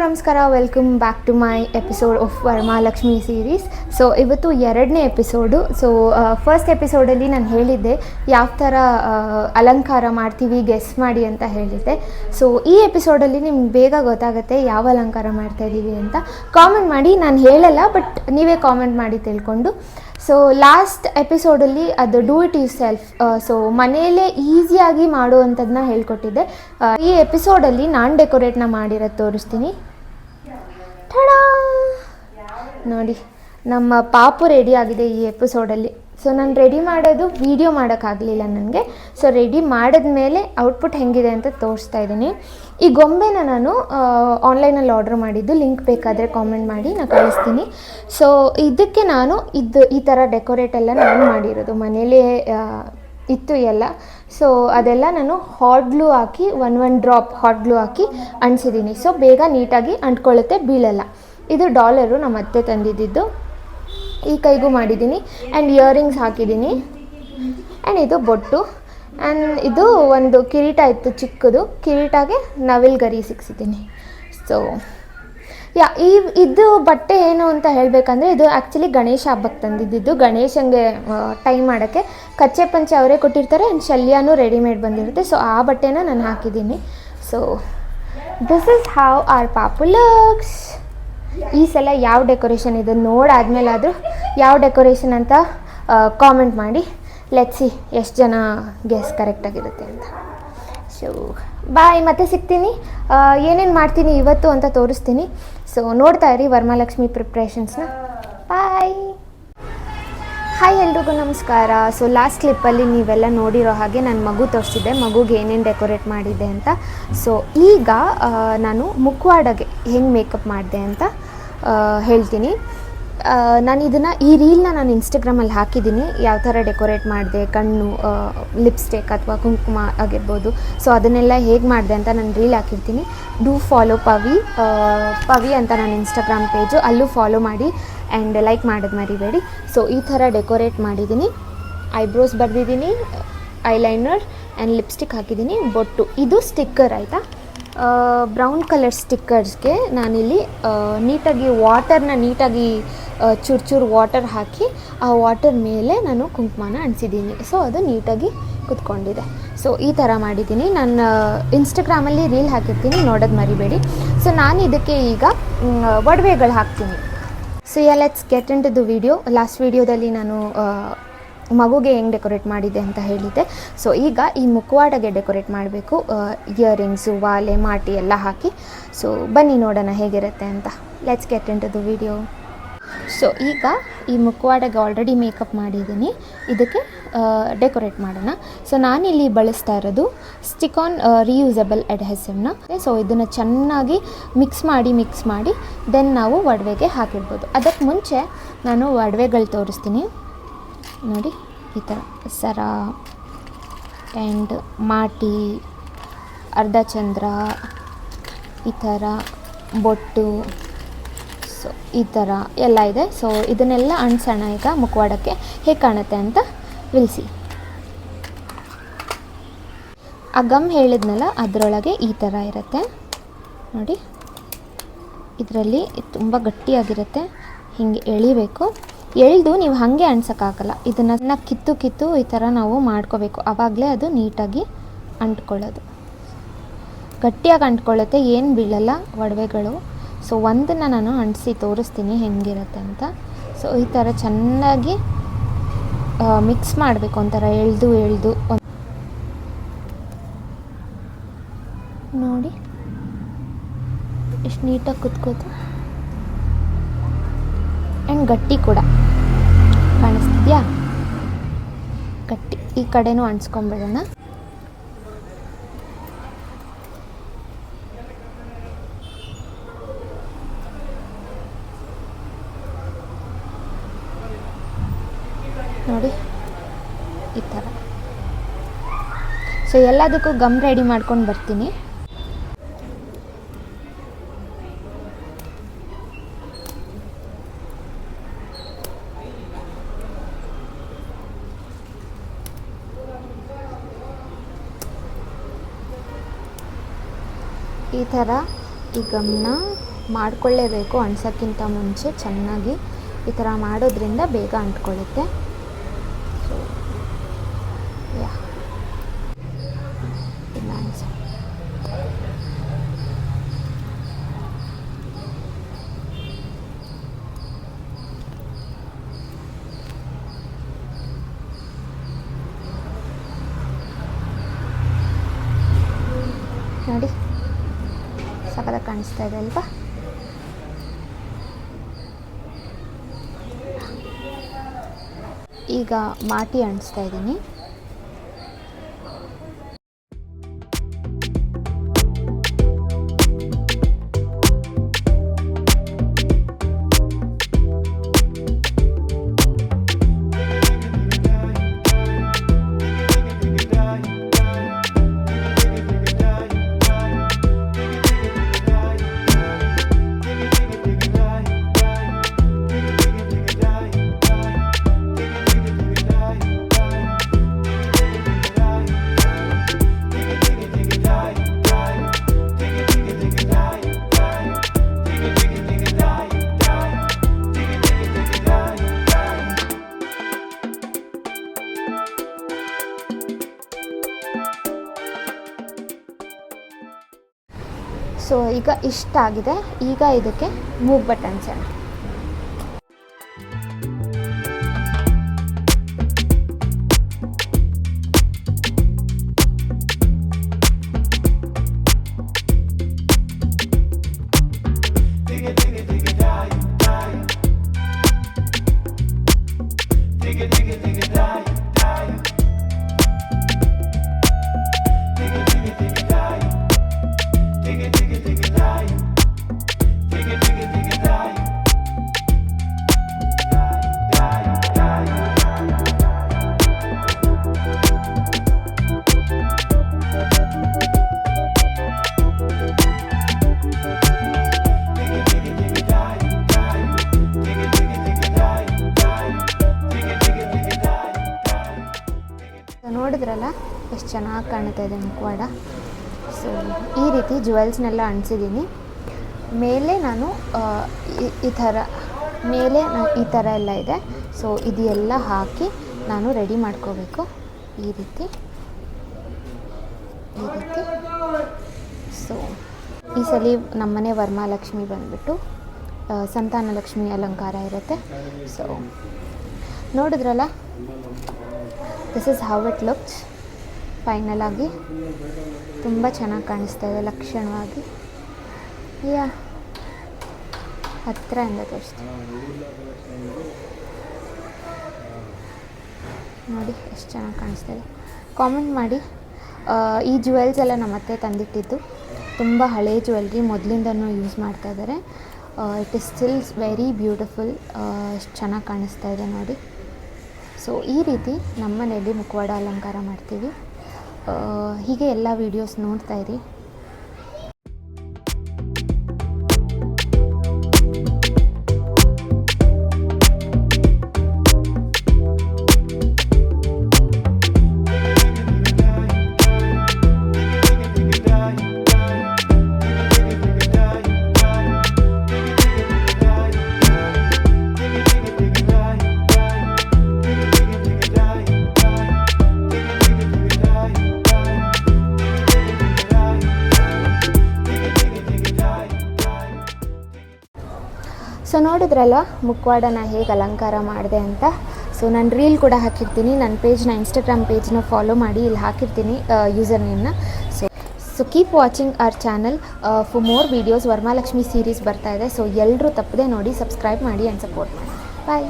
ನಮಸ್ಕಾರ, welcome back to my episode of Varamahalakshmi series. So ಇವತ್ತು 2ನೇ ಎಪಿಸೋಡು. ಸೊ ಫಸ್ಟ್ ಎಪಿಸೋಡಲ್ಲಿ ನಾನು ಹೇಳಿದ್ದೆ ಯಾವ ಥರ ಅಲಂಕಾರ ಮಾಡ್ತೀವಿ ಗೆಸ್ ಮಾಡಿ ಅಂತ ಹೇಳಿದ್ದೆ. ಸೊ ಈ ಎಪಿಸೋಡಲ್ಲಿ ನಿಮ್ಗೆ ಬೇಗ ಗೊತ್ತಾಗುತ್ತೆ ಯಾವ ಅಲಂಕಾರ ಮಾಡ್ತಾಯಿದ್ದೀವಿ ಅಂತ. ಕಾಮೆಂಟ್ ಮಾಡಿ, ನಾನು ಹೇಳಲ್ಲ ಬಟ್ ನೀವೇ ಕಾಮೆಂಟ್ ಮಾಡಿ ತಿಳ್ಕೊಂಡು. ಸೊ ಲಾಸ್ಟ್ ಎಪಿಸೋಡಲ್ಲಿ ಅದು do it yourself, so ಮನೆಯಲ್ಲೇ ಈಸಿಯಾಗಿ ಮಾಡುವಂಥದ್ದನ್ನ ಹೇಳ್ಕೊಟ್ಟಿದ್ದೆ. ಈ ಎಪಿಸೋಡಲ್ಲಿ ನಾನು ಡೆಕೋರೇಟ್ನ ಮಾಡಿರೋದು ತೋರಿಸ್ತೀನಿ. ಟಡಾ ನೋಡಿ, ನಮ್ಮ ಪಾಪು ರೆಡಿ ಆಗಿದೆ ಈ ಎಪಿಸೋಡಲ್ಲಿ. ಸೊ ನಾನು ರೆಡಿ ಮಾಡೋದು ವೀಡಿಯೋ ಮಾಡೋಕ್ಕಾಗಲಿಲ್ಲ ನನಗೆ. ಸೊ ರೆಡಿ ಮಾಡಿದ್ಮೇಲೆ ಔಟ್ಪುಟ್ ಹೆಂಗಿದೆ ಅಂತ ತೋರಿಸ್ತಾ ಇದ್ದೀನಿ. ಈ ಗೊಂಬೆನ ನಾನು ಆನ್ಲೈನಲ್ಲಿ ಆರ್ಡ್ರ್ ಮಾಡಿದ್ದು, ಲಿಂಕ್ ಬೇಕಾದರೆ ಕಾಮೆಂಟ್ ಮಾಡಿ, ನಾನು ಕಳಿಸ್ತೀನಿ. ಸೊ ಇದಕ್ಕೆ ನಾನು ಈ ಥರ ಡೆಕೋರೇಟ್ ಎಲ್ಲ ನಾನು ಮಾಡಿರೋದು ಮನೇಲೇ ಇತ್ತು ಎಲ್ಲ. ಸೊ ಅದೆಲ್ಲ ನಾನು ಹಾಟ್ ಗ್ಲೂ ಹಾಕಿ ಒನ್ ಡ್ರಾಪ್ ಹಾಟ್ ಗ್ಲೂ ಹಾಕಿ ಅಂಟಿಸಿದ್ದೀನಿ. ಸೊ ಬೇಗ ನೀಟಾಗಿ ಅಂಟ್ಕೊಳ್ಳುತ್ತೆ, ಬೀಳಲ್ಲ. ಇದು ಡಾಲರು ನಮ್ಮ ಅತ್ತೆ ತಂದಿದ್ದು. ಈ ಕೈಗೂ ಮಾಡಿದ್ದೀನಿ ಆ್ಯಂಡ್ ಇಯರಿಂಗ್ಸ್ ಹಾಕಿದ್ದೀನಿ. ಆ್ಯಂಡ್ ಇದು ಬೊಟ್ಟು. ಆ್ಯಂಡ್ ಇದು ಒಂದು ಕಿರೀಟ ಇತ್ತು ಚಿಕ್ಕದು, ಕಿರೀಟಗೆ ನವಿಲು ಗರಿ ಸಿಕ್ಸಿದ್ದೀನಿ. ಸೊ ಇದು ಬಟ್ಟೆ ಏನು ಅಂತ ಹೇಳಬೇಕಂದ್ರೆ, ಇದು ಆ್ಯಕ್ಚುಲಿ ಗಣೇಶ ಹಬ್ಬಕ್ಕೆ ತಂದಿದ್ದು. ಗಣೇಶಂಗೆ ಟೈ ಮಾಡೋಕ್ಕೆ ಕಚ್ಚೆ ಪಂಚೆ ಅವರೇ ಕೊಟ್ಟಿರ್ತಾರೆ ಆ್ಯಂಡ್ ಶಲ್ಯನೂ ರೆಡಿಮೇಡ್ ಬಂದಿರುತ್ತೆ. ಸೊ ಆ ಬಟ್ಟೆನ ನಾನು ಹಾಕಿದ್ದೀನಿ. So this is how are ಪಾಪು ಲುಕ್ಸ್. ಈ ಸಲ ಯಾವ ಡೆಕೋರೇಷನ್ ಇದೆ ನೋಡಾದ್ಮೇಲಾದರೂ ಯಾವ ಡೆಕೋರೇಷನ್ ಅಂತ ಕಾಮೆಂಟ್ ಮಾಡಿ. ಲೆಟ್ಸ್ ಸಿ ಎಷ್ಟು ಜನ ಗೆಸ್ ಕರೆಕ್ಟಾಗಿರುತ್ತೆ ಅಂತ. ಸೊ ಬಾಯ್, ಮತ್ತೆ ಸಿಗ್ತೀನಿ. ಏನೇನು ಮಾಡ್ತೀನಿ ಇವತ್ತು ಅಂತ ತೋರಿಸ್ತೀನಿ. ಸೊ ನೋಡ್ತಾ ಇರಿ ವರಮಹಾಲಕ್ಷ್ಮಿ ಪ್ರಿಪ್ರೇಷನ್ಸ್ನ. ಬಾಯ್. ಹಾಯ್, ಎಲ್ರಿಗೂ ನಮಸ್ಕಾರ. ಸೊ ಲಾಸ್ಟ್ ಕ್ಲಿಪ್ಪಲ್ಲಿ ನೀವೆಲ್ಲ ನೋಡಿರೋ ಹಾಗೆ ನಾನು ಮಗು ತೋರಿಸಿದ್ದೆ, ಮಗುಗೆ ಏನೇನು ಡೆಕೋರೇಟ್ ಮಾಡಿದ್ದೆ ಅಂತ. ಸೊ ಈಗ ನಾನು ಮುಖವಾಡಗೆ ಹೆಂಗೆ ಮೇಕಪ್ ಮಾಡಿದೆ ಅಂತ ಹೇಳ್ತೀನಿ. ನಾನು ಈ ರೀಲ್ನ ನಾನು ಇನ್ಸ್ಟಾಗ್ರಾಮಲ್ಲಿ ಹಾಕಿದ್ದೀನಿ, ಯಾವ ಥರ ಡೆಕೋರೇಟ್ ಮಾಡಿದೆ, ಕಣ್ಣು, ಲಿಪ್ಸ್ಟಿಕ್ ಅಥವಾ ಕುಂಕುಮ ಆಗಿರ್ಬೋದು. ಸೊ ಅದನ್ನೆಲ್ಲ ಹೇಗೆ ಮಾಡಿದೆ ಅಂತ ನಾನು ರೀಲ್ ಹಾಕಿರ್ತೀನಿ. ಡೂ ಫಾಲೋ ಪವಿ ಅಂತ ನನ್ನ ಇನ್ಸ್ಟಾಗ್ರಾಮ್ ಪೇಜು, ಅಲ್ಲೂ ಫಾಲೋ ಮಾಡಿ ಆ್ಯಂಡ್ ಲೈಕ್ ಮಾಡೋದು ಮರಿಬೇಡಿ. ಸೊ ಈ ಥರ ಡೆಕೋರೇಟ್ ಮಾಡಿದ್ದೀನಿ. ಐಬ್ರೋಸ್ ಬರೆದಿದ್ದೀನಿ, ಐಲೈನರ್ ಆ್ಯಂಡ್ ಲಿಪ್ಸ್ಟಿಕ್ ಹಾಕಿದ್ದೀನಿ, ಬೊಟ್ಟು. ಇದು ಸ್ಟಿಕ್ಕರ್ ಆಯಿತಾ, ಬ್ರೌನ್ ಕಲರ್ ಸ್ಟಿಕ್ಕರ್ಸ್ಗೆ ನಾನಿಲ್ಲಿ ನೀಟಾಗಿ ವಾಟರ್ನ ಚೂರು ವಾಟರ್ ಹಾಕಿ ಆ ವಾಟರ್ ಮೇಲೆ ನಾನು ಕುಂಕುಮನ ಅಂಟಿಸಿದ್ದೀನಿ. ಸೊ ಅದು ನೀಟಾಗಿ ಕುತ್ಕೊಂಡಿದೆ. ಸೊ ಈ ಥರ ಮಾಡಿದ್ದೀನಿ. ನಾನು ಇನ್ಸ್ಟಾಗ್ರಾಮಲ್ಲಿ ರೀಲ್ ಹಾಕಿರ್ತೀನಿ, ನೋಡೋದು ಮರಿಬೇಡಿ. ಸೊ ನಾನು ಇದಕ್ಕೆ ಈಗ ಒಡವೆಗಳು ಹಾಕ್ತೀನಿ. So let's get into the video. Last ವಿಡಿಯೋದಲ್ಲಿ ನಾನು ಮಗುಗೆ ಹೆಂಗೆ ಡೆಕೋರೇಟ್ ಮಾಡಿದೆ ಅಂತ ಹೇಳಿದ್ದೆ. ಸೊ ಈಗ ಈ ಮುಖವಾಡಗೆ ಡೆಕೋರೇಟ್ ಮಾಡಬೇಕು. ಇಯರಿಂಗ್ಸು, ವಾಲೆ, ಮಾಟಿ ಎಲ್ಲ ಹಾಕಿ. ಸೊ ಬನ್ನಿ ನೋಡೋಣ ಹೇಗಿರುತ್ತೆ ಅಂತ. Let's get into the video. So ಈಗ ಈ ಮುಖವಾಡಗೆ ಆಲ್ರೆಡಿ ಮೇಕಪ್ ಮಾಡಿದ್ದೀನಿ, ಇದಕ್ಕೆ ಡೆಕೋರೇಟ್ ಮಾಡೋಣ. ಸೊ ನಾನಿಲ್ಲಿ ಬಳಸ್ತಾ ಇರೋದು ಸ್ಟಿಕಾನ್ ರಿಯೂಸಬಲ್ ಅಡ್ಹೆಸಿವ್ನ. ಸೊ ಇದನ್ನು ಚೆನ್ನಾಗಿ ಮಿಕ್ಸ್ ಮಾಡಿ ದೆನ್ ನಾವು ಒಡವೆಗೆ ಹಾಕಿಡ್ಬೋದು. ಅದಕ್ಕೆ ಮುಂಚೆ ನಾನು ಒಡವೆಗಳು ತೋರಿಸ್ತೀನಿ ನೋಡಿ. ಈ ಥರ ಸರ ಆ್ಯಂಡ್ ಮಾಟಿ, ಅರ್ಧಚಂದ್ರ, ಈ ಥರ ಬೊಟ್ಟು, ಸೊ ಈ ಥರ ಎಲ್ಲ ಇದೆ. ಸೊ ಇದನ್ನೆಲ್ಲ ಅಂಟಿಸೋಣ ಈಗ ಮುಖವಾಡಕ್ಕೆ. ಹೇಗೆ ಕಾಣುತ್ತೆ ಅಂತ ವಿಲ್ಸಿ. ಆ ಗಮ್ ಹೇಳಿದ್ನಲ್ಲ, ಅದರೊಳಗೆ ಈ ಥರ ಇರುತ್ತೆ ನೋಡಿ. ಇದರಲ್ಲಿ ತುಂಬ ಗಟ್ಟಿಯಾಗಿರುತ್ತೆ, ಹೀಗೆ ಎಳಿಬೇಕು. ಎಳೆದು ನೀವು ಹಾಗೆ ಅಂಟ್ಸೋಕ್ಕಾಗಲ್ಲ, ಇದನ್ನು ಕಿತ್ತು ಈ ಥರ ನಾವು ಮಾಡ್ಕೋಬೇಕು. ಆವಾಗಲೇ ಅದು ನೀಟಾಗಿ ಅಂಟ್ಕೊಳ್ಳೋದು, ಗಟ್ಟಿಯಾಗಿ ಅಂಟ್ಕೊಳ್ಳುತ್ತೆ, ಏನು ಬೀಳಲ್ಲ ಒಡವೆಗಳು. ಸೊ ಒಂದನ್ನು ನಾನು ಅಂಟಿಸಿ ತೋರಿಸ್ತೀನಿ ಹೆಂಗಿರುತ್ತೆ ಅಂತ. ಸೊ ಈ ಥರ ಚೆನ್ನಾಗಿ ಮಿಕ್ಸ್ ಮಾಡಬೇಕು, ಒಂಥರ ಎಳೆದು ನೋಡಿ ಎಷ್ಟು ನೀಟಾಗಿ ಕುತ್ಕೋತು. ಆ್ಯಂಡ್ ಗಟ್ಟಿ ಕೂಡ ಕಾಣಿಸ್ತಿದ್ಯಾ, ಗಟ್ಟಿ. ಈ ಕಡೆನೂ ಅಂಟಿಸ್ಕೊಂಬಿಡೋಣ. ನೋಡಿ ಈ ಥರ. ಸೊ ಎಲ್ಲದಕ್ಕೂ ಗಮ್ ರೆಡಿ ಮಾಡ್ಕೊಂಡು ಬರ್ತೀನಿ. ಈ ಥರ ಈ ಗಮ್ನ ಮಾಡ್ಕೊಳ್ಳೇಬೇಕು ಅಂಟ್ಸೋಕ್ಕಿಂತ ಮುಂಚೆ. ಚೆನ್ನಾಗಿ ಈ ಥರ ಮಾಡೋದ್ರಿಂದ ಬೇಗ ಅಂಟ್ಕೊಳ್ಳುತ್ತೆ. ಸೊ ಯಾ ನೋಡಿ ಸಖತ್ತಾಗಿ ಕಾಣಿಸ್ತಾ ಇದೆ ಅಲ್ವಾ? ಈಗ ಮಾಟಿ ಅಂಟಿಸ್ತಾ ಇದ್ದೀನಿ. ಸೊ ಈಗ ಇಷ್ಟ ಆಗಿದೆ. ಈಗ ಇದಕ್ಕೆ ಮೂಗ್ ಬಟನ್ಸ್ ನೋಡಿದ್ರಲ್ಲ ಎಷ್ಟು ಚೆನ್ನಾಗಿ ಕಾಣ್ತಾ ಇದೆ ಮುಖವಾಡ. ಸೊ ಈ ರೀತಿ ಜುವೆಲ್ಸ್ನೆಲ್ಲ ಅಂಟಿಸಿದ್ದೀನಿ. ಮೇಲೆ ನಾನು ಈ ಥರ ಎಲ್ಲ ಇದೆ. ಸೊ ಇದೆಲ್ಲ ಹಾಕಿ ನಾನು ರೆಡಿ ಮಾಡ್ಕೋಬೇಕು. ಈ ರೀತಿ ಸೊ ಈ ಸಲ ನಮ್ಮನೆ ವರಮಹಾಲಕ್ಷ್ಮಿ ಬಂದುಬಿಟ್ಟು ಸಂತಾನ ಲಕ್ಷ್ಮಿ ಅಲಂಕಾರ ಇರುತ್ತೆ. ಸೊ ನೋಡಿದ್ರಲ್ಲ, this is how it looks. Final ಆಗಿ ತುಂಬ ಚೆನ್ನಾಗಿ ಕಾಣಿಸ್ತಾ ಇದೆ ಲಕ್ಷಣವಾಗಿ. ಹತ್ತಿರದಿಂದ ತೋರಿಸ್ತೀನಿ ನೋಡಿ ಎಷ್ಟು ಚೆನ್ನಾಗಿ ಕಾಣಿಸ್ತಾ ಇದೆ. ಕಾಮೆಂಟ್ ಮಾಡಿ. ಈ ಜುವೆಲ್ಸ್ ಎಲ್ಲ ನಮ್ಮ ಅತ್ತೆ ತಂದಿಟ್ಟಿದ್ದು. ತುಂಬ ಹಳೆ ಜ್ಯುವೆಲ್ರಿ, ಮೊದಲಿಂದನೂ ಯೂಸ್ ಮಾಡ್ತಾ ಇದ್ದಾರೆ. It is still very beautiful. ಎಷ್ಟು ಚೆನ್ನಾಗಿ ಕಾಣಿಸ್ತಾ ಇದೆ ನೋಡಿ. ಸೊ ಈ ರೀತಿ ನಮ್ಮ ಮನೆಯಲ್ಲಿ ಮುಖವಾಡ ಅಲಂಕಾರ ಮಾಡ್ತೀವಿ. ಹೀಗೆ ಎಲ್ಲ ವೀಡಿಯೋಸ್ ನೋಡ್ತಾ ಇರಿ. ಸೊ ನೋಡಿದ್ರಲ್ಲ ಮುಖವಾಡನ ಹೇಗೆ ಅಲಂಕಾರ ಮಾಡಿದೆ ಅಂತ. ಸೊ ನಾನು ರೀಲ್ ಕೂಡ ಹಾಕಿರ್ತೀನಿ. ನನ್ನ ಪೇಜ್ನ ಇನ್ಸ್ಟಾಗ್ರಾಮ್ ಪೇಜ್ನ ಫಾಲೋ ಮಾಡಿ, ಇಲ್ಲಿ ಹಾಕಿರ್ತೀನಿ ಯೂಸರ್ ನೇಮ್ನ. So keep watching our channel for more videos. Varamahalakshmi series ಬರ್ತಾ ಇದೆ. ಸೊ ಎಲ್ಲರೂ ತಪ್ಪದೆ ನೋಡಿ, ಸಬ್ಸ್ಕ್ರೈಬ್ ಮಾಡಿ ಆ್ಯಂಡ್ ಸಪೋರ್ಟ್ ಮಾಡಿ. ಬಾಯ್.